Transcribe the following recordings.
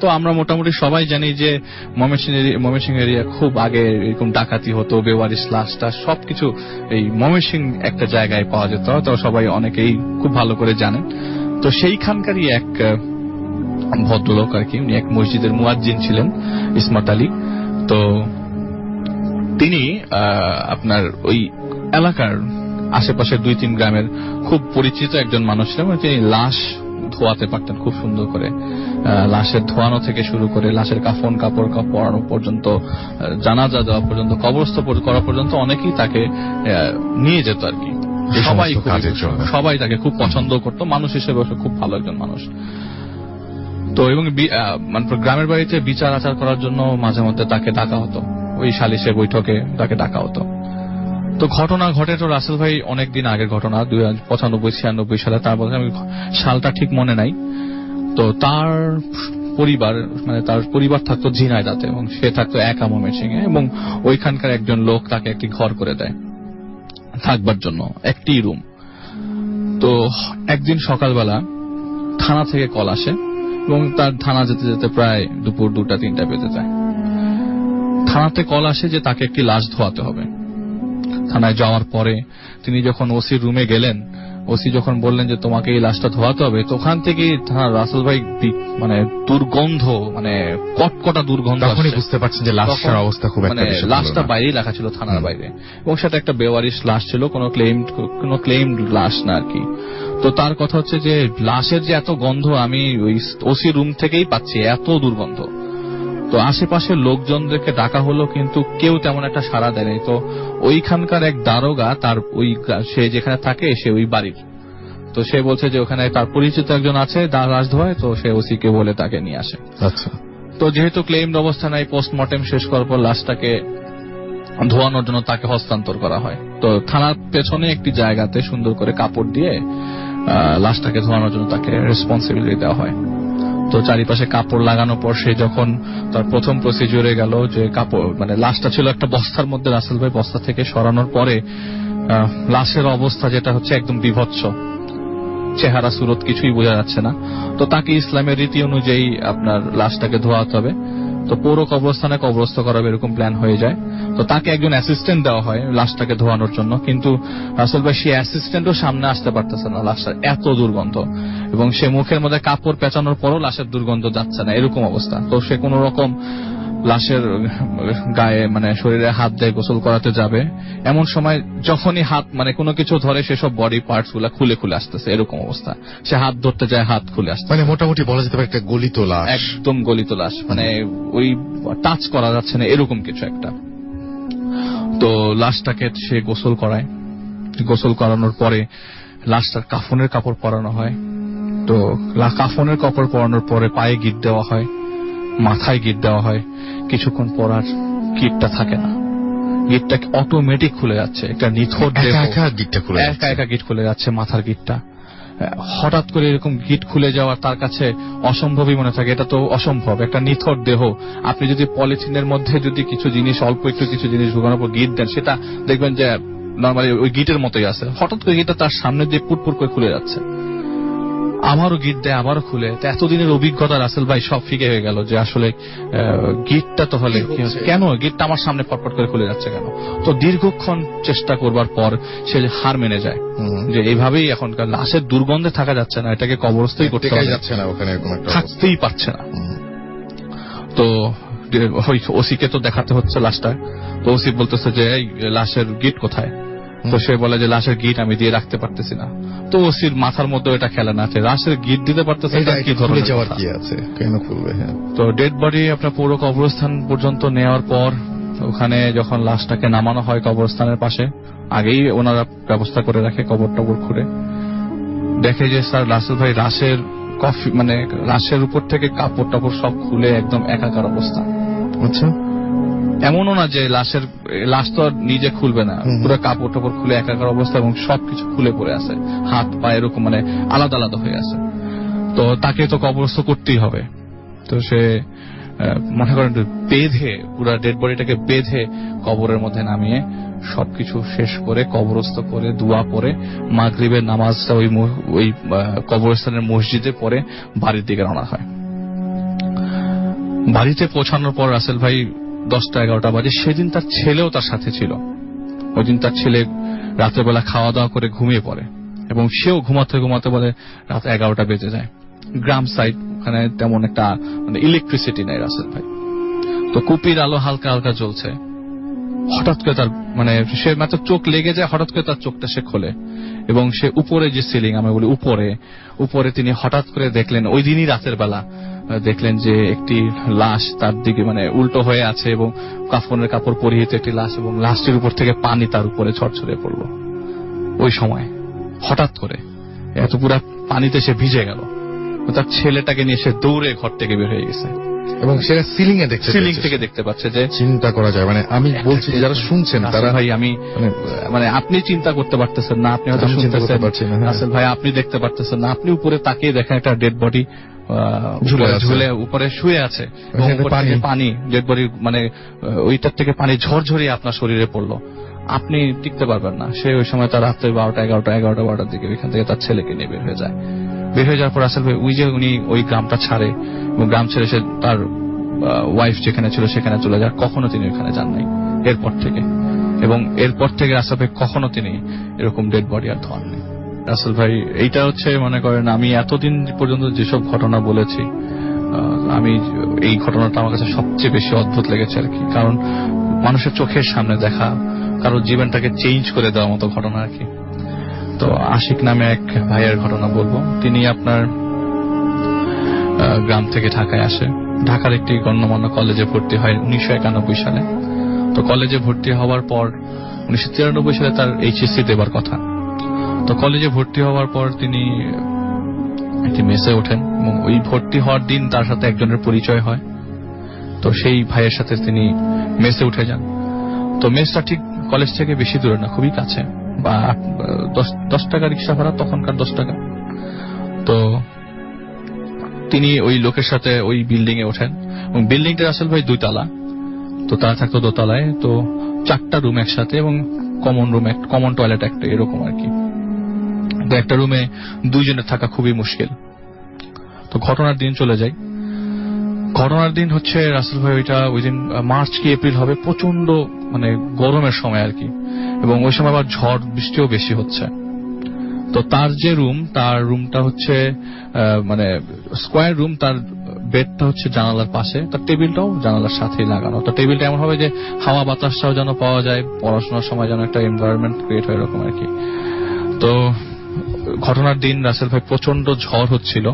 তো আমরা মোটামুটি সবাই জানি যে ময়মনসিংহ এরিয়া খুব আগে এরকম ডাকাতি হতো, বেওয়ারিশ লাশটা সবকিছু এই ময়মনসিংহ একটা জায়গায় পাওয়া যেত, তো সবাই অনেকেই খুব ভালো করে জানেন। তো সেইখানকারই এক ভদ্রলোক আর কি, উনি এক মসজিদের মুয়াজ্জিন ছিলেন, ইসমাত আলী। তো তিনি আপনার ওই এলাকার আশেপাশের 2-3 গ্রামের খুব পরিচিত একজন মানুষ ছিলেন। তিনি লাশ ধোয়াতে পারতেন খুব সুন্দর করে, লাশের ধোয়ানো থেকে শুরু করে লাশের কাফন কাপড় পরানো পর্যন্ত, জানাজা দেওয়া পর্যন্ত, কবরস্থ করা পর্যন্ত অনেকেই তাকে নিয়ে যেত আর কি। সবাই তাকে খুব পছন্দ করত, মানুষ হিসেবে খুব ভালো একজন মানুষ। তো এবং গ্রামের বাড়িতে বিচার আচার করার জন্য মাঝে মধ্যে তাকে ডাকা হতো, ওই সালিশে বৈঠকে তাকে ডাকা হতো। তো ঘটনা ঘটে তো রাসেল ভাই অনেকদিন আগের ঘটনা, 95-96 সালে, তার বলতে আমি সালটা ঠিক মনে নাই। তো তার পরিবার থাকতো ঝিনাইদহে এবং সে থাকতো একা ময়মনসিংহে, এবং ওইখানকার একজন লোক তাকে একটি ঘর করে দেয় থাকবার জন্য, একটি রুম। তো একদিন সকালবেলা থানা থেকে কল আসে এবং তার থানা যেতে যেতে প্রায় দুপুর 2টা-3টা বেজে যায়। থানাতে কল আসে যে তাকে একটি লাশ ধোয়াতে হবে। থানায় যাওয়ার পরে তিনি যখন ওসির রুমে গেলেন, ওসি যখন বললেন যে তোমাকে এই লাশটা ধোয়াতে হবে, তো ওখান থেকে রাসেল ভাই মানে দুর্গন্ধ, মানে কটকটা দুর্গন্ধ, বুঝতে পারছেন যে লাশটার অবস্থা খুব একটা, লাশটা বাইরেই রাখা ছিল থানার বাইরে, এবং সেটা একটা বেওয়ারিশ লাশ ছিল, কোনো ক্লেইমড লাশ না আর কি। তো তার কথা হচ্ছে যে লাশের যে এত গন্ধ আমি ওই ওসি রুম থেকেই পাচ্ছি, এত দুর্গন্ধ। তো আশেপাশের লোকজনদেরকে ডাকা হলো, কিন্তু কেউ তেমন একটা সাড়া দেয়নি। তো ওইখানকার এক দারোগা, তার ওই সে যেখানে থাকে সে ওই বাড়ির, তো সে বলছে যে ওখানে তার পরিচিত একজন আছে লাশ ধোয়ায়, তো সে ওসিকে বলে তাকে নিয়ে আসে। আচ্ছা। তো যেহেতু ক্লেইমড অবস্থা নাই, পোস্টমর্টেম শেষ করার পর লাশটাকে ধোয়ানোর জন্য তাকে হস্তান্তর করা হয়। তো থানার পেছনে একটি জায়গাতে সুন্দর করে কাপড় দিয়ে লাশটাকে ধোয়ানোর জন্য তাকে রেসপন্সিবিলিটি দেওয়া হয়। তো চারিপাশে কাপড় লাগানোর পর সে যখন তার প্রথম প্রসিডিউরে গেল, যে কাপড় লাশটা ছিল একটা বস্তার মধ্যে, রাসেল ভাই বস্তা থেকে সরানোর পরে লাশের অবস্থা যেটা হচ্ছে একদম বিভৎস, চেহারা সুরত কিছুই বোঝা যাচ্ছে না। তো তাকে ইসলামের রীতি অনুযায়ী আপনার লাশটাকে ধোয়াতে হবে। তো পৌর কবরস্থানে কবরস্থ করাবে এরকম প্ল্যান হয়ে যায়। তো তাকে একজন অ্যাসিস্ট্যান্ট দেওয়া হয় লাশটাকে ধোয়ানোর জন্য, কিন্তু রাসেল ভাই সে অ্যাসিস্ট্যান্টও সামনে আসতে পারতেছে না, লাশটার এত দুর্গন্ধ, এবং সে মুখের মধ্যে কাপড় পেঁচানোর পরও লাশের দুর্গন্ধ যাচ্ছে না, এরকম অবস্থা। তো সে কোন রকম লাশের গায়ে শরীরে হাত দিয়ে গোসল করাতে যাবে, এমন সময় যখনই হাত কোনো কিছু ধরে সেসব বডি পার্টস গুলা খুলে খুলে আসতেছে, এরকম অবস্থা। সে হাত ধরতে যায়, হাত খুলে আসছে, মোটামুটি বলা যেতে পারে একটা গলিত লাশ, একদম গলিত লাশ, ওই টাচ করা যাচ্ছে না, এরকম কিছু একটা। তো লাশটাকে সে গোসল করায়, গোসল করানোর পরে লাশটার কাফনের কাপড় পরানো হয়। তো কাফনের কাপড় পরানোর পরে পায়ে গিট দেওয়া হয়, মাথায় গিট দেওয়া হয়। কিছুক্ষণ পর আর গিটটা থাকে না, গিটটা অটোমেটিক খুলে যাচ্ছে, একটা নিথর একা গিট খুলে যাচ্ছে, মাথার গিটটা। হঠাৎ করে এরকম গিট খুলে যাওয়ার তার কাছে অসম্ভবই মনে থাকে, এটা তো অসম্ভব, একটা নিথর দেহ আপনি যদি পলিথিনের মধ্যে যদি কিছু জিনিস, অল্প একটু কিছু জিনিস ঢুকানোর পর গিট দেন, সেটা দেখবেন যে নর্মালি ওই গিটের মতোই আছে। হঠাৎ করে গিটটা তার সামনে দিয়ে পুটপুট করে খুলে যাচ্ছে, আমারও গিট দেয়, আবারও খুলে। এতদিনের অভিজ্ঞতা রাসেল ভাই সব ফিকে হয়ে গেল যে আসলে গিটটা তো হলে কেন, গিটটা আমার সামনে পটপট করে খুলে যাচ্ছে কেন। তো দীর্ঘক্ষণ চেষ্টা করবার পর সে হার মেনে যায় যে এইভাবেই এখনকার লাশের দুর্গন্ধে থাকা যাচ্ছে না, এটাকে কবরস্থই করতে যাচ্ছে না, ওখানে থাকতেই পারছে না। তো ওসিকে তো দেখাতে হচ্ছে লাশটা। তো ওসি বলতেছে যে এই লাশের গিট কোথায়? তো সে বলে যে লাশের গিট আমি দিয়ে রাখতে পারতেছি না। তো ওসির মাথার মধ্যে এটা খেলা না আছে, লাশের গিট দিতে পারতেছে না, কি ধরনের কেন খুলবে? তো ডেড বডি আপনার পৌর কবরস্থান পর্যন্ত নেওয়ার পর ওখানে যখন লাশটাকে নামানো হয় কবরস্থানের পাশে, আগেই ওনারা ব্যবস্থা করে রাখে কবর টবর খুঁড়ে, দেখে যে স্যার রাসেল ভাই লাশের লাশের উপর থেকে কাপড় টাপড় সব খুলে একদম একাকার অবস্থা। আচ্ছা, এমনও না যে লাশ তো নিজে খুলবে না, পুরো কাপড় টাপড় খুলে একাকার অবস্থা, এবং সবকিছু খুলে পড়ে আছে, হাত পা এরকম আলাদা আলাদা হয়ে আছে। তো তাকে তো কবরস্থ করতেই হবে। তো সে মনে করেন বেঁধে, পুরো ডেড বডিটাকে বেঁধে কবরের মধ্যে নামিয়ে সবকিছু শেষ করে কবরস্থ করে দোয়া পরে মাগরিবের নামাজটা ওই কবরস্থানের মসজিদে পরে বাড়ির দিকে রওনা হয়। বাড়িতে পৌঁছানোর পর রাসেল ভাই 10টা-11টা বাজে। সেদিন তার ছেলেও তার সাথে ছিল। ওই দিন তার ছেলে রাত্রেবেলা খাওয়া দাওয়া করে ঘুমিয়ে পড়ে এবং সেও ঘুমাতে ঘুমাতে বলে রাত 11টা বেজে যায়। গ্রাম সাইড, ওখানে তেমন একটা মানে ইলেকট্রিসিটি নেই রাসেল ভাই। তো কুপির আলো হালকা হালকা জ্বলছে। হঠাৎ করে তার মানে সে মাত্র চোখ লেগে যায়, হঠাৎ করে তার চোখটা সে খোলে এবং সে উপরে যে সিলিং, আমরা বলি উপরে তিনি হঠাৎ করে দেখলেন, ওই দিনই রাতের বেলা দেখলেন যে একটি লাশ তার দিকে মানে উল্টো হয়ে আছে এবং কাফনের কাপড় পরিহিত একটি লাশ, এবং লাশটির উপর থেকে পানি তার উপরে ছড়ছড়ে পড়লো। ওই সময় হঠাৎ করে এত পুরা পানিতে সে ভিজে গেল। তার ছেলেটাকে নিয়ে সে দৌড়ে ঘর থেকে বের হয়ে গেছে এবং সেটা সিলিং এ দেখতে, সিলিং থেকে দেখতে পাচ্ছে। যে চিন্তা করা যায়, মানে আমি বলছি যারা শুনছেন তারা ভাই, আমি মানে আপনি চিন্তা করতে পারতেছেন না, আপনি হয়তো শুনতে পারছেন না রাসেল ভাই, আপনি দেখতে পারতেছেন না, আপনি উপরে তাকিয়ে দেখেন একটা ডেড বডি ঝুলে উপরে শুয়ে আছে এবং পানি ডেড বডি মানে ওইটার থেকে পানি ঝরঝরিয়ে আপনার শরীরে পড়লো, আপনি টিকতে পারবেন না। সে ওই সময় তার রাত্রে 12টার দিকে ওইখান থেকে তার ছেলেকে নিয়ে বের হয়ে যায়। বের হয়ে যাওয়ার পর রাসেল ভাই উনি ওই গ্রামটা ছাড়ে এবং গ্রাম ছেড়ে সে তার ওয়াইফ যেখানে ছিল সেখানে চলে যায়। কখনো তিনি ওখানে যান নাই এরপর থেকে, এবং এরপর থেকে রাসেল ভাই কখনো তিনি এরকম ডেড বডি আর ধরেননি। রাসেল ভাই এইটা হচ্ছে মনে করেন আমি এতদিন পর্যন্ত যেসব ঘটনা বলেছি, আমি এই ঘটনাটা আমার কাছে সবচেয়ে বেশি অদ্ভুত লেগেছে আর কি। কারণ মানুষের চোখের সামনে দেখা, কারো জীবনটাকে চেঞ্জ করে দেওয়ার মতো ঘটনা আর কি। তো আশিক নামে এক ভাইয়ের ঘটনা বলবো। তিনি আপনার গ্রাম থেকে ঢাকায় আসে। ঢাকার একটি গণ্যমান্য কলেজে ভর্তি হয় 1991 সালে। তো কলেজে ভর্তি হওয়ার পর 1993 সালে তার এইচএসসি দেবার কথা। তো কলেজে ভর্তি হওয়ার পর তিনি একটি মেসে ওঠেন এবং ওই ভর্তি হওয়ার দিন তার সাথে একজনের পরিচয় হয়। তো সেই ভাইয়ের সাথে তিনি মেসে উঠে যান। তো মেসটা ঠিক কলেজ থেকে বেশি দূরে না, খুবই কাছে, বা 10 টাকা রিক্সা ভাড়া, তখনকার 10 টাকা। তো তিনি ওই লোকের সাথে ওই বিল্ডিং এ ওঠেন এবং বিল্ডিংটা আসলে ভাই 2 তলা। তো তারা থাকতো দোতলায়। তো 4টা রুম একসাথে এবং কমন রুম, একটা কমন টয়লেট একটা, এরকম আর কি। তো একটা রুমে 2 জনের থাকা খুবই মুশকিল। তো ঘটনার দিন চলে যায়। ঘটনার দিন হচ্ছে রাসেল ভাই ওই দিন মার্চ কি এপ্রিল হবে, প্রচন্ড মানে গরমের সময় আর কি, এবং ওই সময় আবার ঝড় বৃষ্টিও বেশি হচ্ছে। তো তার যে রুম, তার রুমটা হচ্ছে মানে স্কোয়ার রুম, তার বেডটা হচ্ছে জানালার পাশে, তার টেবিলটাও জানালার সাথেই লাগানো। তো টেবিলটা এমন হবে যে হাওয়া বাতাসটাও যেন পাওয়া যায়, পড়াশোনার সময় যেন একটা এনভায়রনমেন্ট ক্রিয়েট হয়, এরকম আর কি। তো ঘটনার দিন রাসেল ভাই প্রচন্ড ঝড় হচ্ছিল।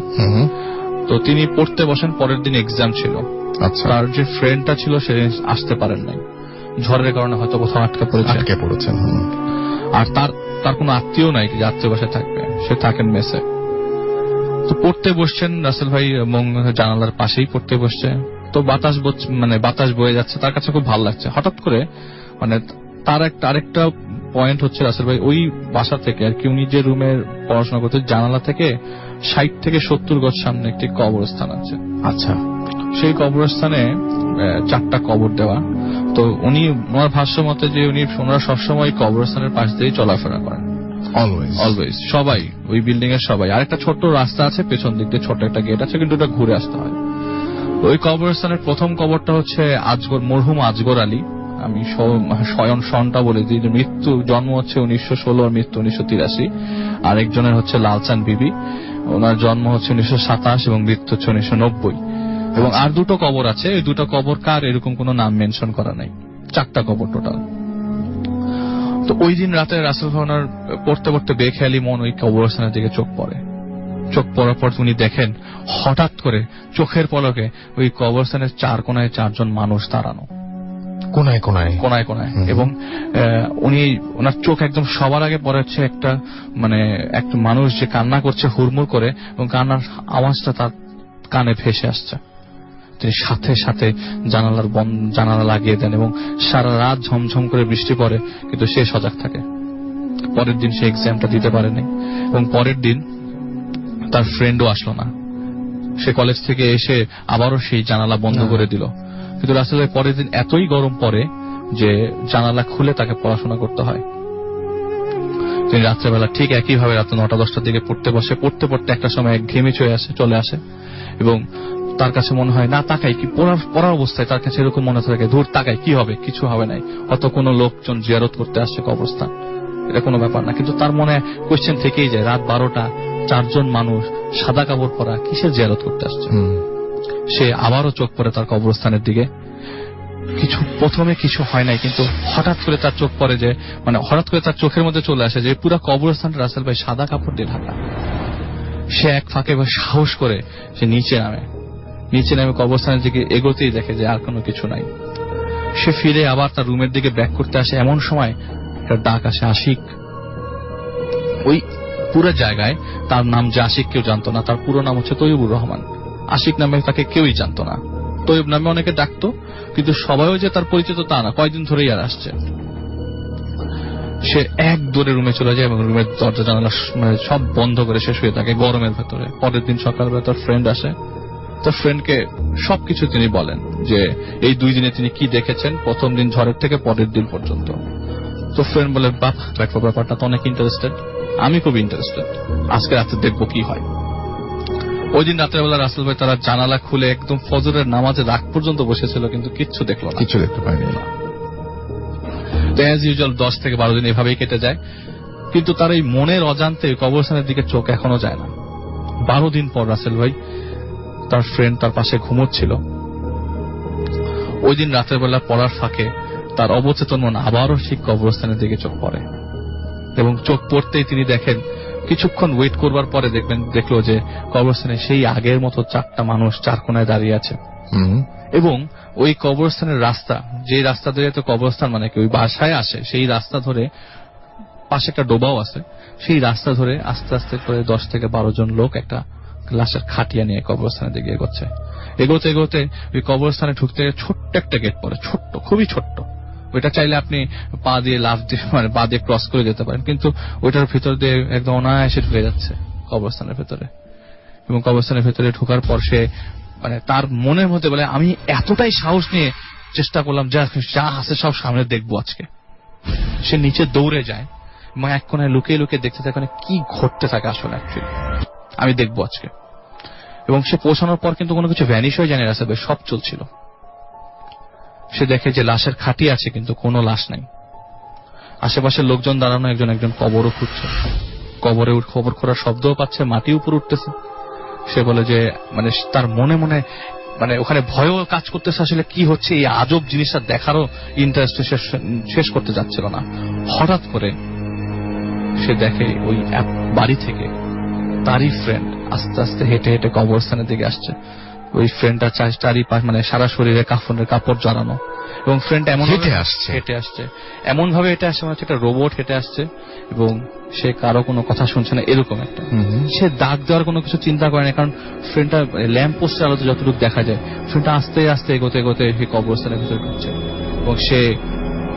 তো তিনি পড়তে বসেন, পরের দিন এক্সাম ছিল। তার যে ফ্রেন্ডটা ছিল সে আসতে পারেন নাই, ঝড়ের কারণে হয়তো কোথাও আটকে পড়েছেন। আর তার কোনো আত্মীয় নাই যে আত্মীয় বাসায় থাকবে, সে থাকেন মেসে। তো পড়তে বসছেন রাসেল ভাই এবং জানালার পাশেই পড়তে বসছে। তো বাতাস বয়ে যাচ্ছে, তার কাছে খুব ভালো লাগছে। হঠাৎ করে মানে তার আরেকটা পয়েন্ট হচ্ছে রাসেল ভাই ওই বাসা থেকে আর কি, উনি যে রুমে পড়াশোনা করতে, জানালা থেকে 60 থেকে 70 গজ সামনে একটি কবরস্থান আছে। আচ্ছা, সেই কবরস্থানে 4টা কবর দেওয়া। তো ওনার ভাষ্য মতে যে ওনারা সবসময় কবরস্থানের পাশ দিয়ে চলাফেরা করেন, অলওয়েজ সবাই, ওই বিল্ডিং এর সবাই। আরেকটা ছোট্ট রাস্তা আছে পেছন দিক দিয়ে, ছোট একটা গেট আছে, কিন্তু ওটা ঘুরে আসতে হয়। ওই কবরস্থানের প্রথম কবরটা হচ্ছে মরহুম আজগর আলী। আমি সনটা বলে দিই, জন্ম হচ্ছে 1916 আর মৃত্যু 1983। আর একজনের হচ্ছে লালচান বিবি, ওনার জন্ম হচ্ছে 1927 এবং মৃত্যু হচ্ছে 1990। এবং আর 2টো কবর আছে, এই 2টো কবর কার এরকম কোনো নাম মেনশন করা নাই। 4টা কবর টোটাল। তো ওই দিন রাতে রাসেল ভাই ওনার পড়তে পড়তে বেখেয়ালি মন ওই কবরস্থানের দিকে চোখ পড়ে। চোখ পড়ার পর উনি দেখেন হঠাৎ করে চোখের পলকে ওই কবরস্থানের 4 কোণায় 4 জন মানুষ দাঁড়ানো, কোণায় কোণায়। এবং ওনার চোখ একদম সবার আগে পড়ে হচ্ছে একটা মানুষ যে কান্না করছে হুড়মুড় করে, এবং কান্নার আওয়াজটা তার কানে ভেসে আসছে। তিনি সাথে সাথে জানালা লাগিয়ে দেন এবং সারা রাত ঝমঝম করে বৃষ্টি পড়ে, কিন্তু সে সজাগ থাকে। পরের দিন সে এক্সামটা দিতে পারেনি এবং পরের দিন তার ফ্রেন্ডও আসলো না। সে কলেজ থেকে এসে আবারও সেই জানালা বন্ধ করে দিল। কিন্তু রাসেল ভাই পরের দিন এতই গরম পড়ে যে জানালা খুলে তাকে পড়াশোনা করতে হয়। তিনি রাত্রেবেলা ঠিক একইভাবে রাত 9টা 10টার দিকে পড়তে বসে। পড়তে পড়তে একটা সময় ঘেমে চলে আসে এবং তার কাছে মনে হয় না তাকাই কি পড়ার অবস্থায় তার কাছে এরকম মনে থাকে ধূর তাকাই কি হবে, কিছু হবে নাই, হয়তো কোনো লোকজন জিয়ারত করতে আসছে কবরস্থান, এটা কোনো ব্যাপার না। কিন্তু তার মনে কোয়েশ্চেন থেকেই যায়, রাত 12টা, 4 জন মানুষ সাদা কাপড় পরা কিসের জিয়ারত করতে আসছে। সে আবারও চোখ পড়ে তার কবরস্থানের দিকে। প্রথমে কিছু হয় নাই, কিন্তু হঠাৎ করে তার চোখ পড়ে যে হঠাৎ করে তার চোখের মধ্যে চলে আসে যে পুরো কবরস্থানটা রাসেল ভাই সাদা কাপড় দিয়ে ঢাকা। সে এক ফাঁকে সাহস করে সে নিচে নামে কবরস্থানের দিকে এগোতেই দেখে যে আর কোনো কিছু নাই। সে ফিরে আবার তার রুমের দিকে ব্যাক করতে আসে, এমন সময় একটা ডাক আসে, আশিক। ওই পুরো জায়গায় তার নাম যে আশিক কেউ জানতো না, তার পুরো নাম হচ্ছে তৈয়বুর রহমান। আশিক নামে তাকে কেউই জানতো না, তৈয়ব নামে অনেকে ডাকতো, কিন্তু সবাইও যে তার পরিচিত তা না, কয়েকদিন ধরেই আর আসছে। সে এক দৌড়ে রুমে চলে যায় এবং রুমের দরজা জানালা সব বন্ধ করে সে শুয়ে থাকে গরমের ভেতরে। পরের দিন সকালবেলা তার ফ্রেন্ড আসে, তার ফ্রেন্ডকে সবকিছু তিনি বলেন যে এই 2 দিনে তিনি কি দেখেছেন, প্রথম দিন ঝড়ের থেকে পরের দিন পর্যন্ত। তো ফ্রেন্ড বলে দেখো ব্যাপারটা তো অনেক ইন্টারেস্টেড, আমি খুব ইন্টারেস্টেড, আজকে রাতে দেখবো কি হয়। ওই দিন রাতের বেলা রাসেল ভাই তারা জানালা খুলে একদম ফজরের নামাজে রাত পর্যন্ত বসেছিল, কিন্তু কিচ্ছু দেখলো না, কিছু দেখতে পায়নি। অ্যাজ ইউজুয়াল 10 থেকে 12 দিন এভাবেই কেটে যায়। কিন্তু তার এই মনের অজান্তে কবরস্থানের দিকে চোখ এখনো যায় না। 12 দিন পর রাসেল ভাই তার ফ্রেন্ড তার পাশে ঘুমোচ্ছিল। ওই দিন রাতের বেলা পড়ার ফাঁকে তার অবচেতন মন আবারও ঠিক কবরস্থানের দিকে চোখ পড়ে, এবং চোখ পড়তেই তিনি দেখেন, কিছুক্ষণ ওয়েট করবার পরে দেখলো যে কবরস্থানে সেই আগের মতো 4টা মানুষ 4 কোনায় দাঁড়িয়ে আছে। এবং ওই কবরস্থানের রাস্তা, যে রাস্তা ধরে তো কবরস্থান মানে কি ওই বাসায় আসে, সেই রাস্তা ধরে পাশে একটা ডোবাও আছে, সেই রাস্তা ধরে আস্তে আস্তে করে 10 থেকে 12 জন লোক একটা লাশের খাটিয়া নিয়ে কবরস্থানের দিকে এগোচ্ছে। এগোতে এগোতে ওই কবরস্থানে ঢুকতে ছোট্ট একটা গেট পড়ে, ছোট্ট, খুবই ছোট্ট। ওইটা চাইলে আপনি পা দিয়ে লাফ দিয়ে পা দিয়ে ক্রস করে যেতে পারেন, কিন্তু ওইটার ভিতর দিয়ে একদম অনায়াসে ঢুকে যাচ্ছে কবরস্থানের ভেতরে। এবং কবরস্থানের ভেতরে ঢোকার পর সে তার মনের মধ্যে বলে, আমি এতটাই সাহস নিয়ে চেষ্টা করলাম যা আছে সব সামনে দেখবো আজকে। সে নিচে দৌড়ে যায় এবং এক কোনায় লুকিয়ে লুকিয়ে দেখতে থাকে কি ঘটতে থাকে আসলে, অ্যাকচুয়ালি আমি দেখবো আজকে। এবং সে পৌঁছানোর পর কিন্তু কোনো কিছু ভ্যানিশ হয়ে যায়নি, রাসেল ভাই সব চলছিল। সে দেখে যে লাশের খাটি আছে কিন্তু কোনো লাশ নাই। আশেপাশের লোকজন দাঁড়ানো, একজন কবরও খুঁজছে, কবর খোঁড়ার শব্দও পাচ্ছে, মাটি উপর উঠতেছে। সে বলে যে তার মনে মনে ওখানে ভয়ও কাজ করতেছে, আসলে কি হচ্ছে এই আজব জিনিসটা দেখারও ইন্টারেস্ট শেষ করতে যাচ্ছিল না। হঠাৎ করে সে দেখে ওই বাড়ি থেকে তারই ফ্রেন্ড আস্তে আস্তে হেঁটে হেঁটে কবরস্থানের দিকে আসছে। ওই ফ্রেন্ডটা চারিপাশ সারা শরীরে কাফনের কাপড় জড়ানো, এবং ফ্রেন্ড এমন হেঁটে আসছে এমন ভাবে হেঁটে আসছে মনে হচ্ছে একটা রোবট হেঁটে আসছে, এবং সে কারো কোনো কথা শুনছে না, এরকম একটা। সে দাগ দেওয়ার কোনো কিছু চিন্তা করে না, কারণ ফ্রেন্ডটা ল্যাম্প পোস্টের আলোতে যতটুকু দেখা যায়, ফ্রেন্ডটা আস্তে আস্তে এগোতে এগোতে সেই কবরস্থানের ভিতরে ঢুকছে, এবং সে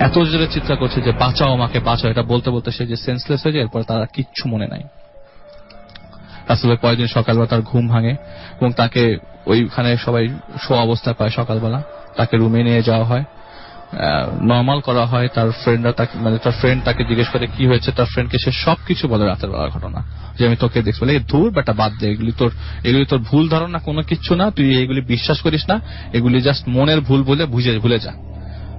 এত জোরে চিৎকার করছে যে বাঁচাও আমাকে বাঁচাও। এটা বলতে বলতে সে যে সেন্সলেস হয়ে যায়, এরপর তার কিচ্ছু মনে নাই। আসলে পরের সকালবেলা তার ঘুম ভাঙে এবং তাকে ওইখানে সবাই শোয়া অবস্থায় পায়। সকালবেলা তাকে রুমে নিয়ে যাওয়া হয়, নর্মাল করা হয়। তার ফ্রেন্ডরা তাকে তার ফ্রেন্ড তাকে জিজ্ঞেস করে কি হয়েছে, তার ফ্রেন্ডকে সে সবকিছু বলে রাতের বেলার ঘটনা, যে আমি তোকে দেখছি। বলে ধুর বেটা বাদ দে, এগুলি তোর ভুল ধারণা, কোনো কিচ্ছু না, তুই এগুলি বিশ্বাস করিস না, এগুলি জাস্ট মনের ভুল বলে ভুলে যা।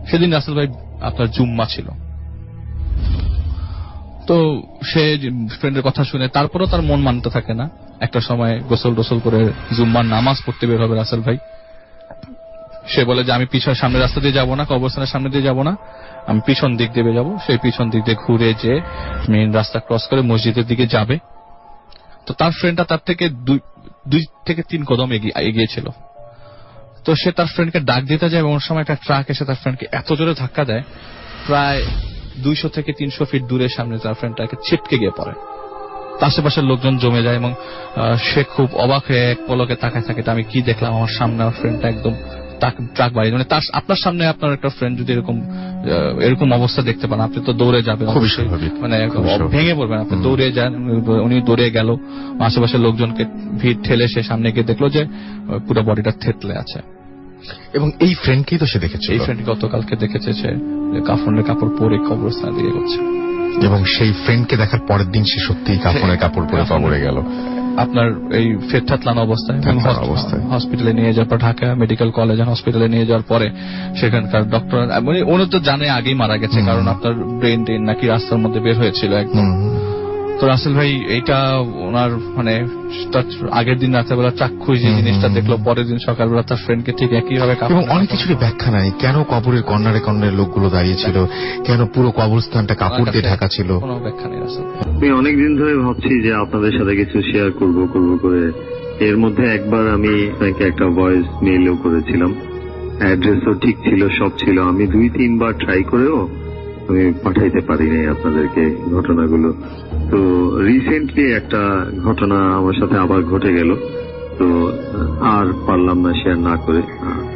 সেদিন রাসেল ভাই আপনার জুম্মা ছিল, তো সে ফ্রেন্ডের কথা শুনে তারপরেও তার মন মানতে থাকে না। একটা সময় গোসল করে জুম্মার নামাজ পড়তে বের হবে রাসেল ভাই। সে বলে যে আমি সামনের রাস্তা দিয়ে যাবো না, কবরস্থানের সামনে দিয়ে যাবো না, আমি পিছন দিক দিয়ে যাবো। সেই পিছন দিক দিয়ে ঘুরে যে মেইন রাস্তা ক্রস করে মসজিদের দিকে যাবে। তো তার ফ্রেন্ডটা তার থেকে 2 থেকে 3 কদম এগিয়েছিল। তো সে তার ফ্রেন্ডকে ডাক দিতে যায়, এবং ওর সময় একটা ট্রাক এসে তার ফ্রেন্ডকে এত জোরে ধাক্কা দেয়, প্রায় 200 থেকে 300 ফিট দূরে সামনে তার ফ্রেন্ডটাকে ছিটকে গিয়ে পড়ে। আশেপাশের লোকজন জমে যায় এবং সে খুব অবাক হয়ে এক পলকে তাকায় থাকে, আমি কি দেখলাম, আমার সামনে আমার ফ্রেন্ডটা একদম ট্রাক বাড়ি, আপনার সামনে আপনার একটা ফ্রেন্ড যদি এরকম অবস্থা দেখতে পান, আপনি তো দৌড়ে যাবেন, ভেঙে পড়বেন, আপনি দৌড়ে যান। উনি দৌড়ে গেল, আশেপাশের লোকজনকে ভিড় ঠেলে সে সামনে গিয়ে দেখলো যে পুরো বডিটা থেতলে আছে। এবং এই ফ্রেন্ডকেই তো সে দেখেছে, এই ফ্রেন্ড গতকালকে দেখেছে সে কাফনের কাপড় পরে কবরস্থানের দিকে করছে। এবং সেই ফ্রেন্ডকে দেখার পরের দিন সে সত্যিই কাফনের কাপড় পরে কবরে গেল। আপনার এই থাতলানো অবস্থায় অবস্থায় হসপিটালে নিয়ে যাওয়ার পর ঢাকা মেডিকেল কলেজ হসপিটালে নিয়ে যাওয়ার পরে সেখানকার ডক্টর মানে উনি তো জানে আগেই মারা গেছে, কারণ আপনার ব্রেন টেন নাকি রাস্তার মধ্যে বের হয়েছিল একদম। তো রাসেল ভাই এইটা ওনার মানে আগের দিন রাতেবেলা চাক্ষু যে জিনিসটা দেখলো, পরের দিন সকালবেলা তার ফ্রেন্ডকে ঠিক একইভাবে এবং অনেক কিছুরই ব্যাখ্যা নাই। কেন কবরের কর্নারে কর্নারে লোকগুলো দাঁড়িয়েছিল, কেন পুরো কবরস্থানটা কাপড় দিয়ে ঢাকা ছিল, কোনো ব্যাখ্যা নেই রাসেল। আমি অনেকদিন ধরে ভাবছি যে আপনাদের সাথে কিছু শেয়ার করব করে। এর মধ্যে একবার আমি আপনাকে একটা ভয়েস মেইলও করেছিলাম, অ্যাড্রেসও ঠিক ছিল, সব ছিল। আমি 2-3 বার ট্রাই করেও আমি পাঠাইতে পারি নাই আপনাদেরকে ঘটনাগুলো। তো রিসেন্টলি একটা ঘটনা আমার সাথে আবার ঘটে গেল, তো আর পারলাম না শেয়ার না করে।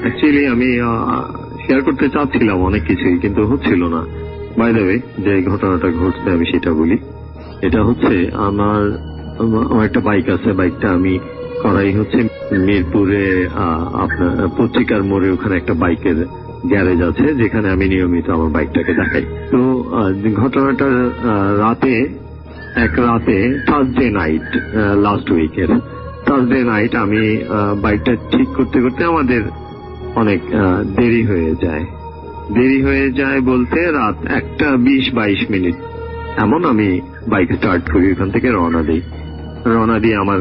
অ্যাকচুয়ালি আমি শেয়ার করতে চাচ্ছিলাম অনেক কিছুই, কিন্তু হচ্ছিল না। বাই দ্য ওয়ে, যে ঘটনাটা ঘটছে আমি সেটা বলি। এটা হচ্ছে আমার একটা বাইক আছে, বাইকটা আমি করাই হচ্ছে মিরপুরে আপনার পত্রিকার মোড়ে, ওখানে একটা বাইকের গ্যারেজ আছে যেখানে আমি নিয়মিত আমার বাইকটাকে দেখাই। তো ঘটনাটা এক রাতে থার্সডে নাইট, লাস্ট উইকের থার্সডে নাইট আমি বাইকটা ঠিক করতে করতে আমাদের অনেক দেরি হয়ে যায় বলতে রাত 1:20-22 মিনিট এমন আমি বাইক স্টার্ট করি, ওখান থেকে রওনা দিই। আমার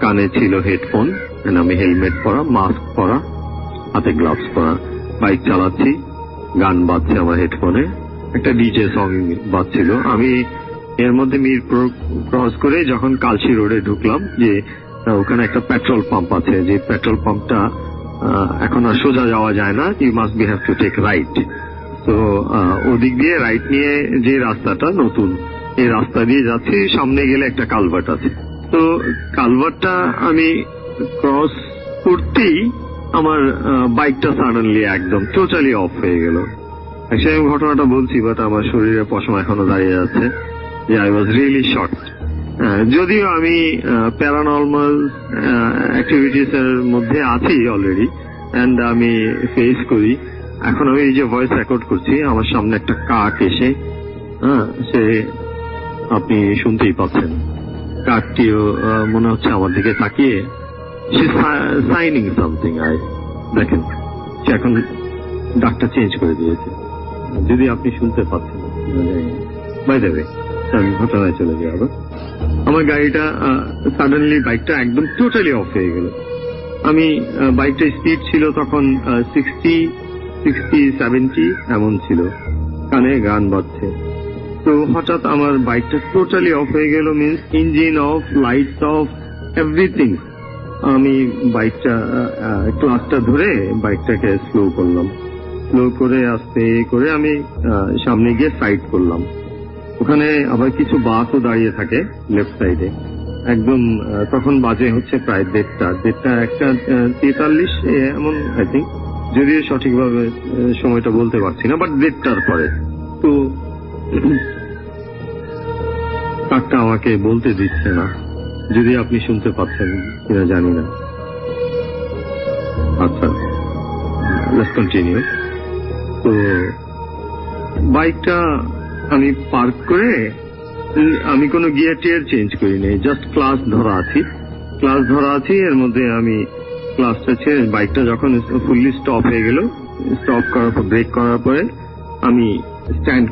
কানে ছিল হেডফোন, আমি হেলমেট পরা, মাস্ক পরা, হাতে গ্লাভস পরা, বাইক চালাচ্ছি, গান বাজছে আমার হেডফোনে, একটা ডিজে সং বাজছিল। আমি এর মধ্যে মিরপুর ক্রস করে যখন কালশি রোডে ঢুকলাম, যে ওখানে একটা পেট্রোল পাম্প আছে, যে পেট্রোল পাম্পটা এখন আর সোজা যাওয়া যায় না, you must be have to take right. তো ওদিক দিয়ে রাইট নিয়ে যে রাস্তাটা নতুন, এই রাস্তা দিয়ে যাচ্ছি, সামনে গেলে একটা কালভার্ট আছে। তো কালভার্টটা আমি ক্রস করতেই আমার বাইকটা সাডেনলি একদম টোটালি অফ হয়ে গেল। অ্যাকচুয়ালি আমি ঘটনাটা বলছি, বাট আমার শরীরে পশম এখনো দাঁড়িয়ে যাচ্ছে যে আই ওয়াজ রিয়েলি শকড। যদিও আমি প্যারানর্মাল অ্যাক্টিভিটিস এর মধ্যে আছি অলরেডি, অ্যান্ড আমি ফেস করি। এখন আমি এই যে ভয়েস রেকর্ড করছি, আমার সামনে একটা কাক এসে সে আপনি শুনতেই পাচ্ছেন, কাকটিও মনে হচ্ছে আমার দিকে তাকিয়ে সে সাইনিং সামথিং। দেখেন সে এখন ডাকটা চেঞ্জ করে দিয়েছে, যদি আপনি শুনতে পাচ্ছেন। বাই দ্য ওয়ে, আমি ঘটনায় চলে যাই আবার। আমার গাড়িটা সাডেনলি বাইকটা একদম টোটালি অফ হয়ে গেল। আমি বাইকটা স্পিড ছিল তখন 60-70 এমন ছিল, কানে গান বাজছে। তো হঠাৎ আমার বাইকটা টোটালি অফ হয়ে গেল, means engine of, lights off, everything. আমি বাইকটা ক্লাসটা ধরে বাইকটাকে স্লো করলাম, স্লো করে আস্তে করে আমি সামনে গিয়ে সাইড করলাম। ওখানে আবার কিছু বাসও দাঁড়িয়ে থাকে লেফট সাইডে, একদম তখন বাজে হচ্ছে প্রায় 1:43 এমন আই থিঙ্ক, যদিও সঠিকভাবে সময়টা বলতে পারছি না, বাট 1:30টার পরে। তো কাকটা আমাকে বলতে দিচ্ছে না, যদি আপনি শুনতে পাচ্ছেন কিনা জানি না। আচ্ছা, লেটস কন্টিনিউ। তো বাইকটা আমি পার্ক করে, আমি কোনো গিয়ার টিয়ার চেঞ্জ করিনি, জাস্ট ক্লাস ধরা আছি। এর মধ্যে আমি ক্লাসটা ছেড়ে বাইকটা যখন ফুললি স্টপ হয়ে গেল, স্টপ করার পর ব্রেক করার পরে আমি স্ট্যান্ড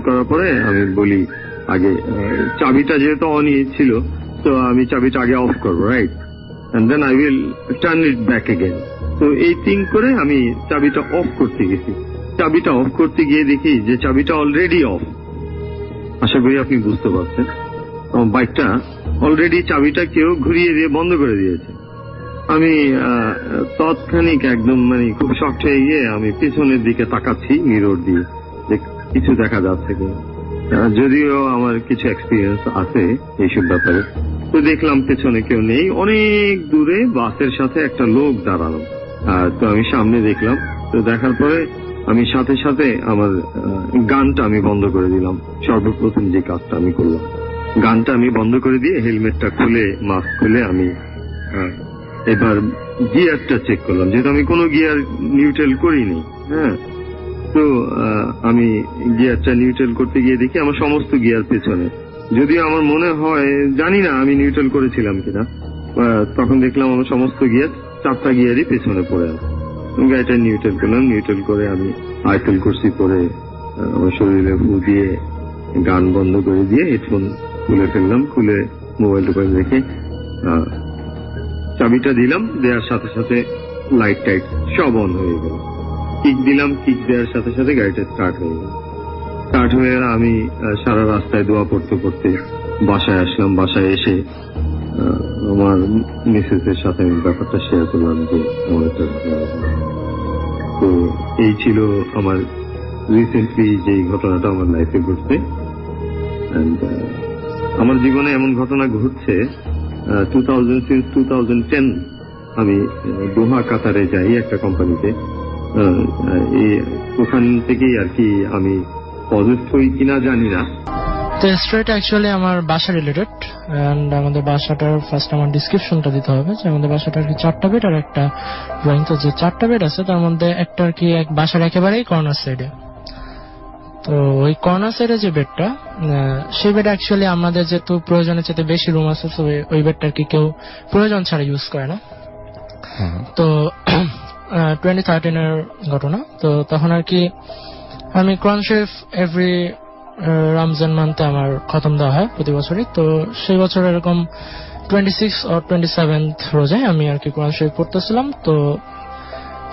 করার পরে আমি বলি আগে চাবিটা যেহেতু অনই ছিল, তো আমি চাবিটা আগে অফ করবো, right, and then I will turn it back again. তো এই থিং করে আমি চাবিটা অফ করতে গেছি। চাবিটা অফ করতে গিয়ে দেখি যে চাবিটা অলরেডি অফ। আশা করি আপনি বুঝতে পারছেন, বাইকটা অলরেডি চাবিটা কেউ ঘুরিয়ে দিয়ে বন্ধ করে দিয়েছে। আমি তৎক্ষণিক একদম মানে খুব শক্ট হয়ে গিয়ে আমি পিছনের দিকে তাকাচ্ছি মিরর দিয়ে, যে কিছু দেখা যাচ্ছে কিনা। যদিও আমার কিছু এক্সপিরিয়েন্স আছে এইসব ব্যাপারে। তো দেখলাম পেছনে কেউ নেই, অনেক দূরে বাসের সাথে একটা লোক দাঁড়ানো। তো আমি সামনে দেখলাম, তো দেখার পরে আমি সাথে সাথে আমার গানটা আমি বন্ধ করে দিলাম। সর্বপ্রথম যে কাজটা আমি করলাম, গানটা আমি বন্ধ করে দিয়ে হেলমেটটা খুলে, মাস্ক খুলে আমি এবার গিয়ারটা চেক করলাম, যেহেতু আমি কোনো গিয়ার নিউট্রাল করিনি। হ্যাঁ, তো তো আমি গিয়ারটা নিউট্রাল করতে গিয়ে দেখি আমার সমস্ত গিয়ার পেছনে, যদিও আমার মনে হয় জানি না আমি নিউট্রাল করেছিলাম কিনা, তখন দেখলাম আমার সমস্ত গিয়ার 4টা গিয়ারই পেছনে পড়ে আছে। গাড়িটা নিউট্রাল করলাম, নিউট্রাল করে আমি আয়াতুল কুরসি পরে আমার শরীরে ফু দিয়ে গান বন্ধ করে দিয়ে হেডফোন খুলে ফেললাম, খুলে মোবাইল টোবাইল রেখে চাবিটা দিলাম, দেওয়ার সাথে সাথে লাইট টাইট সব অন হয়ে গেল। কিক দিলাম, কিক দেওয়ার সাথে সাথে গাড়িটা স্টার্ট হয়ে গেল। স্টার্ট হয়ে আমি সারা রাস্তায় দোয়া পড়তে পড়তে বাসায় আসলাম। বাসায় এসে আমার মিসেসের সাথে আমি ব্যাপারটা শেয়ার করলাম যে আমার একটা, তো এই ছিল আমার রিসেন্টলি যে ঘটনাটা আমার লাইফে ঘটছে। আমার জীবনে এমন ঘটনা ঘটছে 2010 আমি দোহা কাতারে যাই একটা কোম্পানিতে, ওখান থেকেই আর কি আমি পজিটিভ হই কিনা জানি না। তো স্টোরিটা অ্যাকচুয়ালি আমার বাসা রিলেটেড, এন্ড আমাদের বাসাটার ফার্স্ট আমার ডিসক্রিপশনটা দিতে হবে যে আমাদের বাসাটা আর কি 4টা বেড আর একটা ড্রয়িং। তো যে 4টা বেড আছে তার মধ্যে একটা আর কি এক বাসার একেবারেই কর্নার সাইডে। তো ওই কর্নার সাইডে যে বেডটা, সেই বেড অ্যাকচুয়ালি আমাদের যেহেতু প্রয়োজনের চাইতে বেশি রুম আছে, তো ওই বেডটা আর কি কেউ প্রয়োজন ছাড়া ইউজ করে না। তো 2013 এর ঘটনা। তো তখন আর কি আমি কোরআন শরীফ এভরি রমজান মান্থে আমার খতম দেওয়া হয় প্রতি বছরই। তো সেই বছর এরকম 26 or 27th রোজায় আমি আর কি কোরআন শরীফ পড়তেছিলাম। তো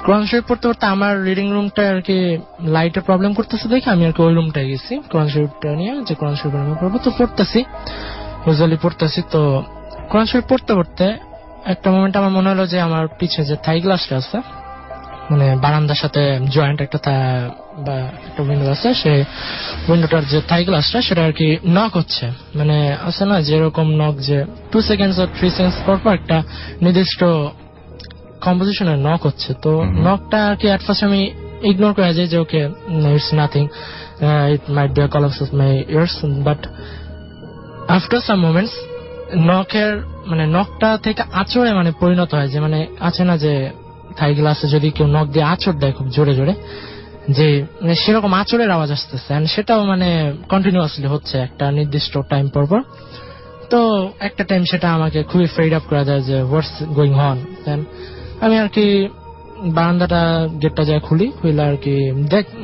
কোরআন শরীফ পড়তে পড়তে আমার রিডিং রুমটা আর কি লাইটের প্রবলেম করতেছে দেখে আমি আর কি ওই রুমটায় গেছি কোরআন শরীফটা নিয়ে, যে কোরআন শরীফ আমি পড়বো। তো পড়তেছি, ইউজুয়ালি পড়তেছি। তো কোরআন শরীফ পড়তে পড়তে একটা মোমেন্ট আমার মনে হলো যে আমার পিছে যে থাই গ্লাসটা আছে, মানে বারান্দার সাথে জয়েন্ট একটা বা একটা উইন্ডো আছে, সেই উইন্ডোটার যে থাই গ্লাসটা সেটা আর কি নক হচ্ছে। মানে আছে না যেরকম নক যে 2 seconds or 3 seconds পর পর একটা নির্দিষ্ট কম্পোজিশনের নক হচ্ছে। তো নকটা আর কি এট ফার্স্ট আমি ইগনোর করে যাই যে okay it's nothing, it might be a collapse of my years. But after some moments নকের মানে নকটা থেকে আঁচড়ে মানে পরিণত হয়, যে মানে আছে না যে থাই গ্লাসে যদি কেউ নক দিয়ে আঁচড় দেয় খুব জোরে জোরে, যে মানে সেরকম আঁচড়ের আওয়াজ আসতেছে, এন্ড সেটাও মানে কন্টিনিউয়াসলি হচ্ছে একটা নির্দিষ্ট টাইম পর পর। তো একটা টাইম সেটা আমাকে খুবই ফ্রেড আপ করে দেয় যে হোয়াটস গোয়িং অন। দেন আমি আর কি বারান্দাটা গেটটা যায় খুলি, খুলে আর কি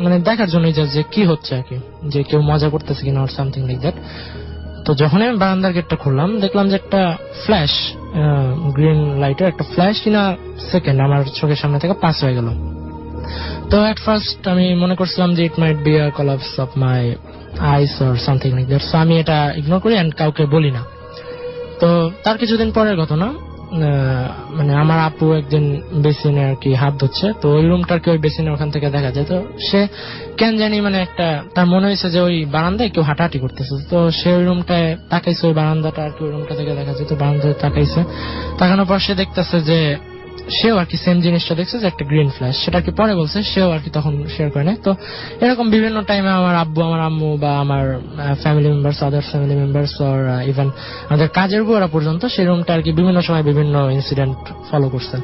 মানে দেখার জন্যই যে কি হচ্ছে আর কি, যে কেউ মজা করতেছে কিনা অর সামথিং লাইক দ্যাট। তো যখন আমি বারান্দার গেটটা খুললাম দেখলাম যে একটা ফ্ল্যাশ, গ্রিন লাইটের একটা ফ্ল্যাশ কিনা সেকেন্ড আমার চোখের সামনে থেকে পাস হয়ে গেল। তো এট ফার্স্ট আমি মনে করছিলাম যে it might be a collapse of my eyes or something like that. So আমি এটা ইগনোর করি এন্ড কাউকে বলি না। তো তার কিছুদিন পরের ঘটনা, মানে আমার আপু একদিন বেসিনে আর কি হাত ধুচ্ছে। তো ওই রুমটার কি ওই বেসিনে ওখান থেকে দেখা যায়। তো সে কেন জানি মানে একটা তার মনে হয়েছে যে ওই বারান্দায় কেউ হাঁটাহাঁটি করতেছে। তো সে ওই রুমটায় তাকাইছে, ওই বারান্দাটা আর কি ওই রুমটা থেকে দেখা যায়। তো বারান্দায় তাকাইছে, তাকানোর পর সে দেখতেছে যে সেও আর কি সেম জিনিসটা দেখছে যে একটা গ্রিন ফ্ল্যাশ। সেটা কি পরে বলছে, সেও আর কি তখন শেয়ার করে নেয়। তো এরকম বিভিন্ন টাইমে আমার আব্বু, আমার আম্মু বা আমার family members, other family members or even আমাদের কাজের বুয়ারা পর্যন্ত সেই রুমটা আর কি বিভিন্ন সময় বিভিন্ন ইনসিডেন্ট ফলো করছে।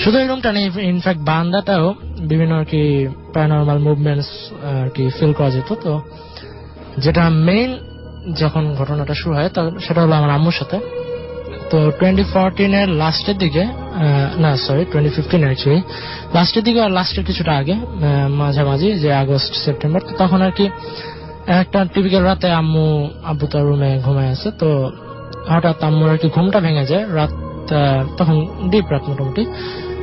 শুধু এই রুমটা নেই, ইনফ্যাক্ট বারান্দাটাও বিভিন্ন আর কি প্যারানরমাল মুভমেন্টস আর কি ফিল করা যেত। তো যেটা মেইন যখন ঘটনাটা শুরু হয় সেটা হলো আমার আম্মুর সাথে। তো 2014 এর লাস্টের দিকে, না সরি 2015 অ্যাকচুয়ালি লাস্টের দিকে আর লাস্টের কিছুটা আগে, মাঝামাঝি যে আগস্ট সেপ্টেম্বর। তো তখন আর কি একটা টিপিক্যাল রাতে আব্বু তার রুমে ঘুমায় আছে। তো হঠাৎ আম্মুর আর কি ঘুমটা ভেঙে যায়, রাত তখন ডিপ রাত মোটামুটি।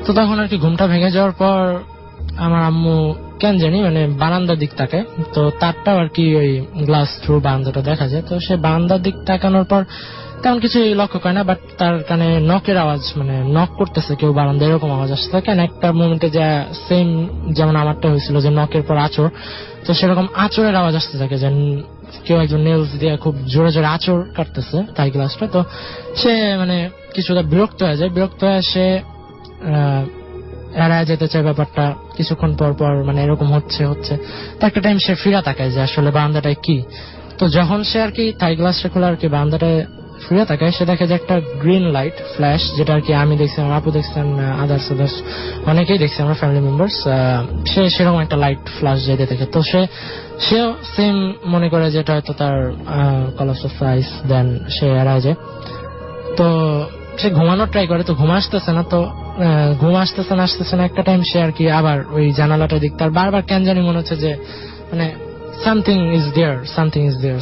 তো তখন আর কি ঘুমটা ভেঙে যাওয়ার পর আমার আম্মু কেন জানি মানে বারান্দার দিক তাকায়। তো তারটাও আর কি ওই গ্লাস থ্রু বারান্দাটা দেখা যায়। তো সে বারান্দার দিক তাকানোর পর তেমন কিছু লক্ষ্য করে না, বাট তার কানে নকের আওয়াজ, মানে নক করতেছে কেউ বারান্দা, এরকম আওয়াজ আসতে থাকে। একটা মোমেন্টে যা সেম যেমন আমারটা হয়েছিল যে নকের পর আঁচড়, তো সেরকম আঁচড়ের আওয়াজ আসতে থাকে, যে কেউ একজন নেলস দিয়ে খুব জোরে জোরে আঁচড় কাটতেছে তাই গ্লাসটা। তো সে মানে কিছুটা বিরক্ত হয়ে যায়, বিরক্ত হয়ে সে এড়ায় যেতে চায় ব্যাপারটা। কিছুক্ষণ পর পর মানে এরকম হচ্ছে তো একটা টাইম সে ফিরা তাকায় যে আসলে বারান্দাটায় কি। তো যখন সে আর কি থাই গ্লাসটা খোলা আর কি বারান্দাটায় শুয়ে থাকে, সে দেখে যে একটা গ্রিন লাইট ফ্ল্যাশ, যেটা আর কি আমি দেখছি, আমার আপু দেখছেন, আদার্স অনেকেই দেখছি, আমরা ফ্যামিলি মেম্বার্স। সে সেরকম একটা লাইট ফ্ল্যাশ যেতে দেখে, তো সেও সেম মনে করে যে এটা হয়তো তার কলাপস অফ আইস, দেন সে এড়ায় যায়। তো সে ঘুমানোর ট্রাই করে, তো ঘুম আসতেছে না, তো ঘুম আসতেছে না একটা টাইম সে আর কি আবার ওই জানালাটার দিক, তার বারবার কেন জানি মনে হচ্ছে যে মানে সামথিং ইজ দেয়ার,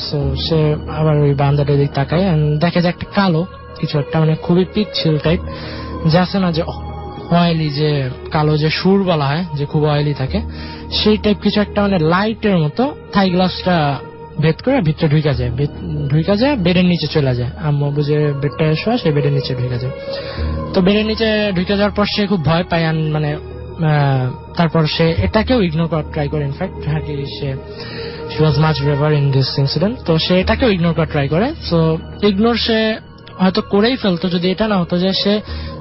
সো সে আবার ওই বারান্দাটার দিক তাকায় and দেখে যে একটা কালো কিছু একটা, মানে খুবই পিচ্ছিল টাইপ, যে আছে না যে অয়েলি, যে কালো যে সুর বলা হয়, যে খুব অয়েলি থাকে, সেই টাইপ কিছু একটা, মানে লাইটের মতো থাই গ্লাসটা ভেদ করে ভিতরে ঢুকা যায় বেডের নিচে চলে যায়। আম্মু বুঝে বেডটা শোয়া, সে বেডের নিচে ঢুকে যায়। তো বেডের নিচে ঢুকে যাওয়ার পর সে খুব ভয় পায়, মানে তারপর সে এটাকেও ইগনোর করার ট্রাই করে। In fact she was much braver in this incident. তো সে এটাকেও ইগনোর করার ট্রাই করে। সো ইগনোর সে হয়তো করেই ফেলতো যদি এটা না হতো যে সে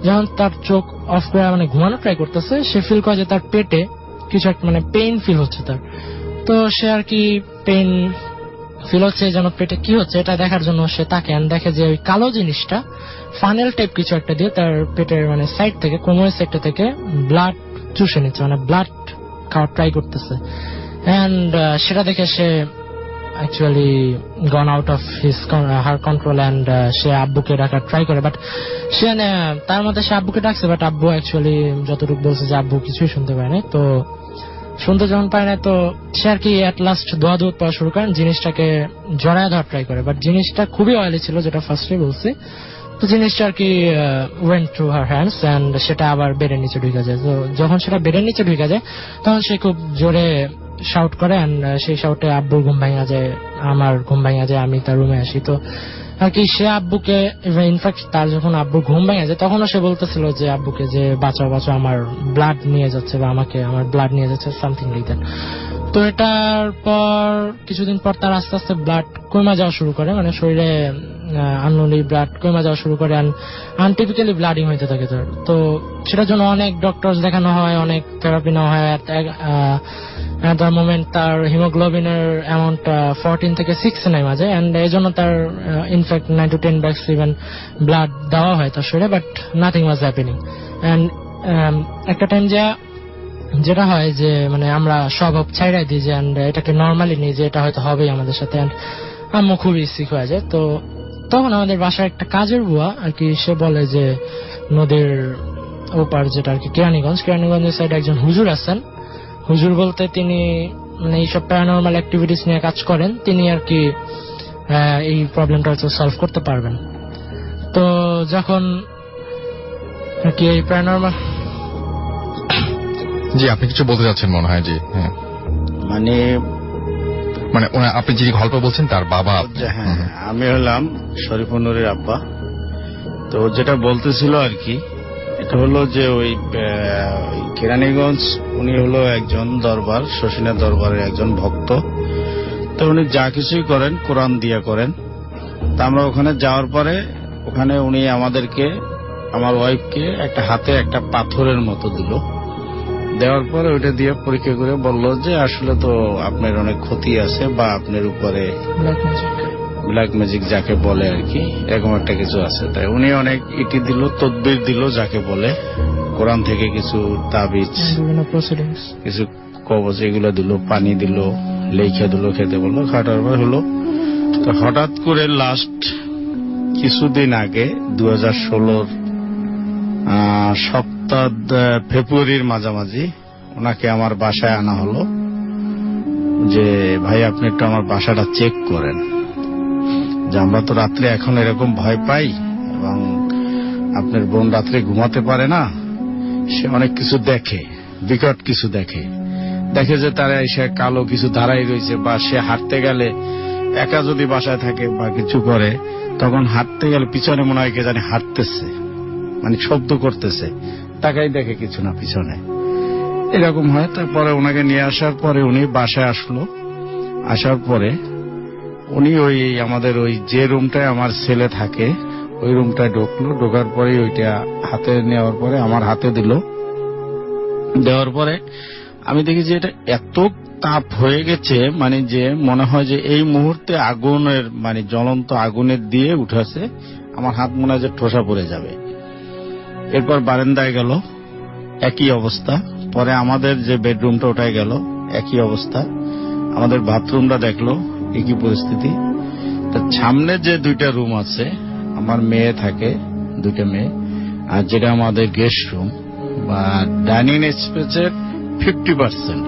যখন তার চোখ অফ করে মানে ঘুমানো ট্রাই করতেছে, সে ফিল করে যে তার পেটে কিছু একটা মানে পেইন ফিল হচ্ছে তার। তো সে আর কি পেইন ফিল হচ্ছে, যেন পেটে কি হচ্ছে এটা দেখার জন্য সে তাকে দেখে যে ওই কালো জিনিসটা ফানেল টাইপ কিছু একটা দিয়ে তার পেটের মানে সাইড থেকে, কোমরের সাইডটা থেকে ব্লাড চুষে নিচ্ছে, মানে ব্লাড খাওয়ার ট্রাই করতেছে। এন্ড সেটা দেখে সে actually gone out of her control and সে আব্বুকে ডাকার ট্রাই করে, বাট সে তার মধ্যে সে আব্বুকে ডাকছে, বাট আব্বু অ্যাকচুয়ালি যতটুকু বলছে যে আব্বু কিছুই শুনতে পায় না। তো শুনতে যখন পায় না, তো সে আর কি অ্যাট লাস্ট দোয়া পাওয়া শুরু করেন, জিনিসটাকে জড়ায় ধরার ট্রাই করে, বাট জিনিসটা খুবই অয়েলি ছিল, যেটা ফার্স্টে বলছি। তো জিনিসটা আর কি went through her hands and সেটা আবার বেডের নিচে ঢুকে যায়। তো যখন সেটা বেডের নিচে ঢুকে যায়, তখন সে খুব জোরে শাউট করে এন্ড সেই শাউটে আব্বুর ঘুম ভাঙা যায়, আমার ঘুম ভাঙা যায়, আমি তার রুমে আসি। তো আর কি সে আব্বুকে, ইনফ্যাক্ট তার যখন আব্বুর ঘুম ভেঙে যায়, তখনও সে বলতেছিল যে আব্বুকে যে বাঁচাও, আমার ব্লাড নিয়ে যাচ্ছে, বা আমার ব্লাড নিয়ে যাচ্ছে, সামথিং লাইক দ্যাট। তো এটার পর কিছুদিন পর তার আস্তে আস্তে ব্লাড কমে যাওয়া শুরু করে, মানে শরীরে আননোনলি ব্লাড কমে যাওয়া শুরু করে, আনটিপিক্যালি ব্লাডিং হইতে থাকে তার। তো সেটার জন্য অনেক ডক্টরস দেখানো হয়, অনেক থেরাপি নেওয়া হয়। at the moment তার হিমোগ্লোবিনের অ্যামাউন্টটা 14 থেকে 6 নেমে যায়, এন্ড এই জন্য তার in fact 9 to 10 bags even blood দেওয়া হয় তার শরীরে, but nothing was happening. And একটা টাইম যেটা হয় যে মানে আমরা সব ছাইড়াই দিই যে এটাকে নর্মালি নিই যে এটা হয়তো হবেই আমাদের সাথে, এন্ড আম্মু খুবই সিক হয়ে যায়। তো তখন আমাদের বাসায় একটা কাজের বুয়া আর কি, সে বলে যে নদীর ওপার, যেটা আর কি কেরানীগঞ্জের সাইডে একজন হুজুর আছেন। হুজুর বলতে তিনি মানে এইসব প্যারানর্মাল অ্যাক্টিভিটিস নিয়ে কাজ করেন, তিনি আর কি এই প্রবলেমটা হচ্ছে সলভ করতে পারবেন। তো যখন আর কি এই প্যারানর্মাল, জি আপনি কিছু বলতে যাচ্ছেন মনে হয়। জি হ্যাঁ, মানে আপনি যিনি গল্প বলছেন তার বাবা। হ্যাঁ, আমি হলাম শরীফুল নূরের আব্বা। তো যেটা বলতেছিল আর কি, এটা হলো যে ওই কেরানীগঞ্জ, উনি হলো একজন দরবার, শশীনের দরবারের একজন ভক্ত। তো উনি যা কিছুই করেন কোরআন দিয়ে করেন। তা আমরা ওখানে যাওয়ার পরে ওখানে উনি আমাদেরকে, আমার ওয়াইফকে একটা হাতে একটা পাথরের মতো দিল। দেওয়ার পরে ওইটা দিয়ে পরীক্ষা করে বললো যে আসলে তো আপনার অনেক ক্ষতি আছে, বা আপনার উপরে ব্ল্যাক ম্যাজিক যাকে বলে আর কি, এরকম একটা কিছু আছে। তাই উনি অনেক ইটি দিল, তদবির দিল যাকে বলে, কোরআন থেকে কিছু তাবিজ, কিছু কবচ এগুলো দিল, পানি দিল, লেখা দিল, খেতে বললো। খাটার পর হলো, তো হঠাৎ করে লাস্ট কিছুদিন আগে 2016 সপ্তাহ ফেব্রুয়ারির মাঝামাঝি ওনাকে আমার বাসায় আনা হলো যে ভাই আপনি একটু আমার বাসাটা চেক করেন, যে আমরা তো রাত্রে এখন এরকম ভয় পাই, এবং আপনার বোন রাত্রে ঘুমাতে পারে না, সে অনেক কিছু দেখে, বিকট কিছু দেখে যে তারা এসে কালো কিছু দাঁড়াই রয়েছে, বা সে হাঁটতে গেলে একা যদি বাসায় থাকে বা কিছু করে, তখন হাঁটতে গেলে পিছনে মনে হয় কে জানি হাঁটতেছে, মানে শব্দ করতেছে, তাকাই দেখে কিছু না পিছনে, এরকম হয়। তারপরে ওনাকে নিয়ে আসার পরে উনি বাসায় আসলো। আসার পরে উনি ওই আমাদের ওই যে রুমটায় আমার ছেলে থাকে ওই রুমটায় ঢুকলো। ঢোকার পরে ওইটা হাতে নেওয়ার পরে আমার হাতে দিল। দেওয়ার পরে আমি দেখি যে এটা এত তাপ হয়ে গেছে, মানে যে মনে হয় যে এই মুহূর্তে আগুনের মানে জ্বলন্ত আগুনের দিয়ে উঠেছে, আমার হাত মনে হয় যে ঠোসা পড়ে যাবে। এরপর বারান্দায় গেল, একই অবস্থা। পরে আমাদের যে বেডরুমটা ওটায় গেল, একই অবস্থা। আমাদের বাথরুমটা দেখলো, একই পরিস্থিতি। তার সামনে যে 2টা রুম আছে, আমার মেয়ে থাকে, 2টা মেয়ে, আর যেটা আমাদের গেস্ট রুম বা ডাইনিং স্পেসের 50%,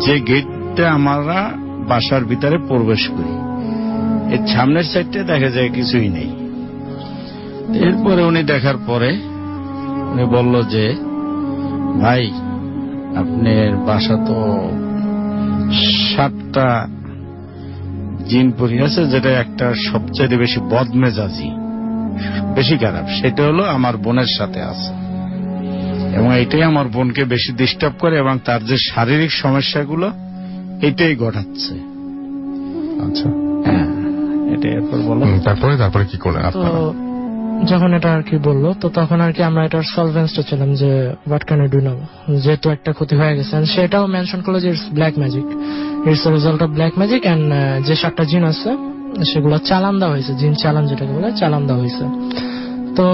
যে গেটটা আমরা বাসার ভিতরে প্রবেশ করি, এর সামনের সাইডটা দেখা যায় কিছুই নেই। এরপরে উনি দেখার পরে উনি বলল যে ভাই, আপনার বাসা তো 7টা জিন পরি আছে, যেটা একটা সবচেয়ে বেশি বদমেজাজি, বেশি খারাপ, সেটা হলো আমার বোনের সাথে আছে, এবং এটাই আমার বোনকে বেশি ডিস্টার্ব করে এবং তার যে শারীরিক সমস্যাগুলো এটাই ঘটাচ্ছে। আচ্ছা, হ্যাঁ, এটা এরপর বলো। তারপরে কি করলেন তো আপনারা? যখন এটা আর কি বললো, তো তখন আর কি আমরা এটার সলভেন্সটা ছিলাম যে what can you do now, যেহেতু একটা ক্ষতি হয়ে গেছে। সেটাও মেনশন করলো যে it's black magic, it's result of black magic, and যে 7টা জিন আছে সেগুলো চালান দেওয়া হয়েছে, জিন চালান যেটাকে বলে, চালান দেওয়া হয়েছে। তো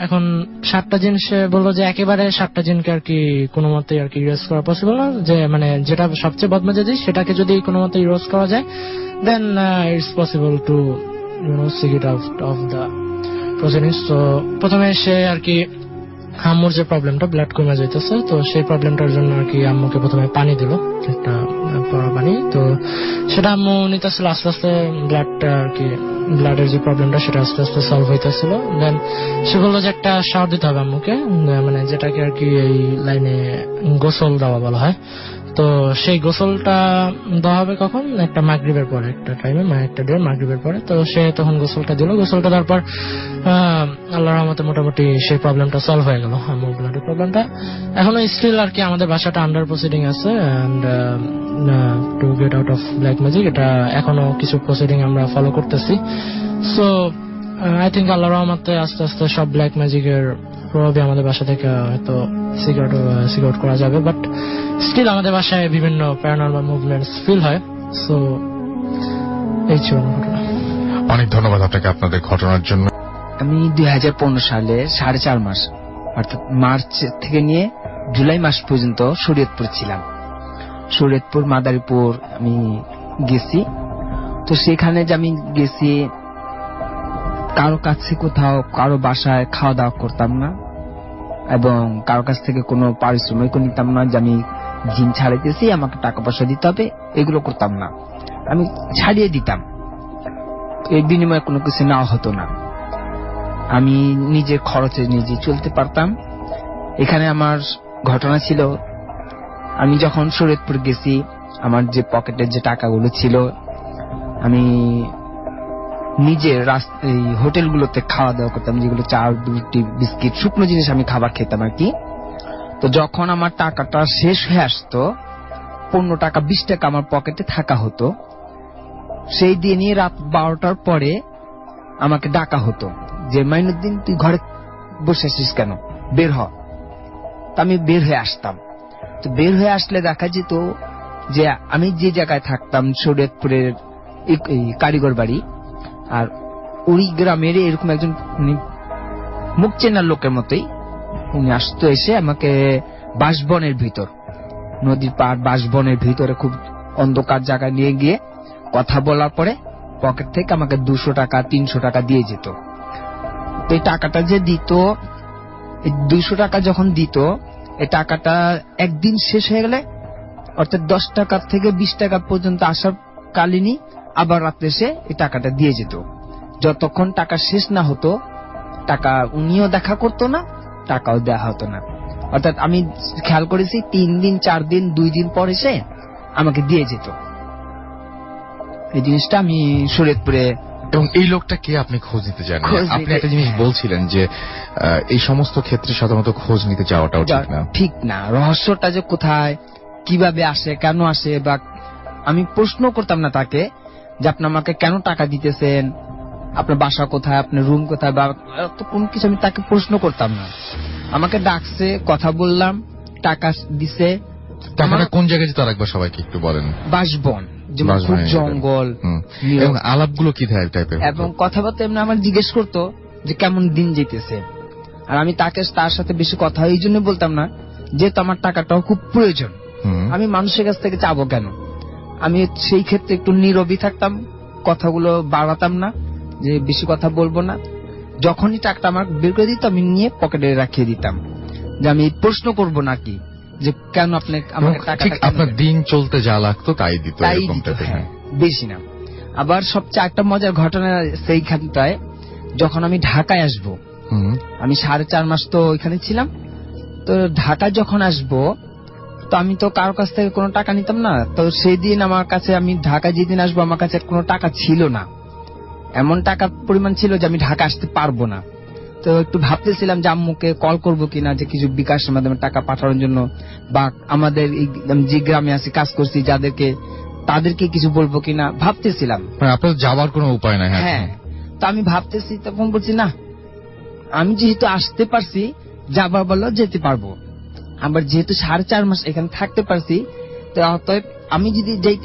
এখন 7টা জিন, সে বললো যে একেবারে 7টা জিনকে আর কি কোনো মতে আর কি ইরেজ করা পসিবল না, যে মানে যেটা সবচেয়ে বদমেজাজি সেটাকে যদি কোনো মতে ইরেজ করা যায়, then it's possible to seek it out of the proceedings. তো প্রথমে সে আর কি আম্মুর যে প্রবলেমটা, ব্লাড কমে যাইতেছে, তো সেই প্রবলেমটার জন্য আর কি আম্মুকে প্রথমে পানি দিল, একটা পড়া পানি। তো সেটা আম্মু নিতেছিল, আস্তে আস্তে ব্লাডটা আর কি, ব্লাডের যে প্রবলেমটা সেটা আস্তে আস্তে সলভ হইতেছিল। দেন সে বললো যে একটা শাওয়ার দিতে হবে আম্মুকে, মানে যেটাকে আর কি এই লাইনে গোসল দেওয়া বলা হয়। তো সেই গোসলটা দেওয়া হবে কখন, একটা মাগরিবের পরে, একটা টাইমে, একটা ডে মাগরিবের পরে। তো সে তখন গোসলটা দিল, গোসলটা দেওয়ার পর আল্লাহর রহমতে মোটামুটি সেই প্রবলেমটা সলভ হয়ে গেল, আমার ব্লাডের প্রবলেমটা। এখনো স্টিল আর কি আমাদের বাসাটা আন্ডার প্রসিডিং আছে, and to get out of black magic, এটা এখনো কিছু প্রসিডিং আমরা ফলো করতেছি। সো আই থিঙ্ক আল্লাহর রহমতে আস্তে আস্তে সব ব্ল্যাক ম্যাজিকের প্রভাবে আমাদের বাসা থেকে হয়তো সিকিউর করা যাবে, বাট স্টিল আমাদের বাসায় বিভিন্ন প্যারানরমাল মুভমেন্টস ফিল হয়। সো এই ছিল আমার ঘটনা। অনেক ধন্যবাদ আপনাকে আপনাদের ঘটনার জন্য। আমি 2015 সালে 4.5 মাস, অর্থাৎ মার্চ থেকে নিয়ে জুলাই মাস পর্যন্ত শরীয়তপুর ছিলাম। শরীয়তপুর, মাদারীপুর আমি গেছি। তো সেখানে যে আমি গেছি, কারো কাছে কোথাও কারো বাসায় খাওয়া দাওয়া করতাম না, এবং কারো কাছ থেকে কোনো পারিশ্রমিক নিতাম না যে আমি জিন ছাড়াইতেছি, আমাকে টাকা পয়সা দিতে হবে, এগুলো করতাম না। আমি ছাড়িয়ে দিতাম, এর বিনিময়ে কোনো কিছু নেওয়া হতো না। আমি নিজের খরচে নিজে চলতে পারতাম। এখানে আমার ঘটনা ছিল, আমি যখন শরীয়তপুর গেছি, আমার যে পকেটের যে টাকাগুলো ছিল, আমি নিজের এই হোটেলগুলোতে খাওয়া দাওয়া করতাম, যেগুলো চা, রুটি, বিস্কিট, শুকনো জিনিস আমি খাবার খেতাম আর কি। তো যখন আমার টাকাটা শেষ হয়ে আসতো, 15 টাকা 20 টাকা আমার পকেটে থাকা হতো, সেই দিনই রাত 12টার পরে আমাকে ডাকা হতো যে মাইনুদ্দিন, তুই ঘরে বসে আছিস কেন, বের হ। তো আমি বের হয়ে আসতাম। তো বের হয়ে আসলে দেখা যেত যে আমি যে জায়গায় থাকতাম, শরীয়তপুরের কারিগর বাড়ি, আর ওই গ্রামের এরকম একজন মুখ চেনার লোকের মতোই উনি আসতো, এসে আমাকে বাঁশবনের ভিতর, নদীর পাড় বাঁশবনের ভিতরে খুব অন্ধকার জায়গায় নিয়ে গিয়ে কথা বলার পরে পকেট থেকে আমাকে 200 টাকা 300 টাকা দিয়ে যেত। তো এই টাকাটা যে দিত, 200 টাকা যখন দিত, এই টাকাটা একদিন শেষ হয়ে গেলে, অর্থাৎ 10 টাকা থেকে 20 টাকা পর্যন্ত আসার কালীনই আবার রাত্রে এসে এই টাকাটা দিয়ে যেত। যতক্ষণ টাকা শেষ না হতো, টাকা উনিও দেখা করতো না, টাকাও দেওয়া হতো না। অর্থাৎ আমি খেয়াল করেছি 3 দিন 4 দিন 2 দিন পর এসে আমাকে দিয়ে যেত। এই জিনিসটা আমি শরীয়তপুরে। এবং এই লোকটা কে, আপনি খোঁজ নিতে যান? আপনি একটা জিনিস বলছিলেন যে এই সমস্ত ক্ষেত্রে সাধারণত খোঁজ নিতে যাওয়াটাও ঠিক না। ঠিক না, রহস্যটা যে কোথায়, কিভাবে আসে, কেন আসে, বা আমি প্রশ্ন করতাম না তাকে যে আপনি আমাকে কেন টাকা দিতেছেন, আপনার বাসা কোথায়, আপনার রুম কোথায়, বা কোন কিছু আমি তাকে প্রশ্ন করতাম না। আমাকে ডাকছে, কথা বললাম, টাকা দিছে, টাকাটা কোন জায়গায় যেত আরেকবার সবাইকে একটু বলেন। বাসবন, যেমন খুব জঙ্গল, এবং আলাপগুলো কি টাইপের? এবং কথাবার্তা এমনি আমার জিজ্ঞেস করতো যে কেমন দিন যেতেছে, আর আমি তার সাথে বেশি কথা এই জন্য বলতাম না, যেহেতু আমার টাকাটাও খুব প্রয়োজন। আমি মানুষের কাছ থেকে চাবো কেন? আমি সেই ক্ষেত্রে একটু নীরবই থাকতাম, কথাগুলো বাড়াতাম না, যে বেশি কথা বলবো না। যখনই টাকাটা আমার বের করে দিত আমি নিয়ে পকেটে রাখিয়ে দিতাম, যে আমি প্রশ্ন করব নাকি যে কেন আপনি আমার টাকাটা। আপনার দিন চলতে যা লাগতো তাই দিত, হ্যাঁ, বেশি না। আবার সবচেয়ে একটা মজার ঘটনা সেইখানটায়, যখন আমি ঢাকায় আসবো, আমি 4.5 মাস তো ওইখানে ছিলাম, তো ঢাকায় যখন আসবো তো আমি তো কারো কাছ থেকে কোনো টাকা নিতাম না। তো সেই দিন আমার কাছে, আমি ঢাকায় যেদিন আসবো আমার কাছে কোনো টাকা ছিল না, এমন টাকা পরিমাণ ছিল যে আমি ঢাকা আসতে পারবো না। তো একটু ভাবতেছিলাম যে আম্মুকে কল করবো কিনা, যে কিছু বিকাশের মাধ্যমে টাকা পাঠানোর জন্য, বা আমাদের যে গ্রামে আছি কাজ করছি যাদেরকে, তাদেরকে কিছু বলবো কিনা ভাবতেছিলাম। আপনার যাওয়ার কোনো উপায় নাই। হ্যাঁ, তো আমি ভাবতেছি, তখন বলছি না, আমি যেহেতু আসতে পারছি, যাবার বললো যেতে পারবো, আবার যেহেতু 4.5 মাস এখানে থাকতে পারছি, তো অতএব আমি যদি যাইতে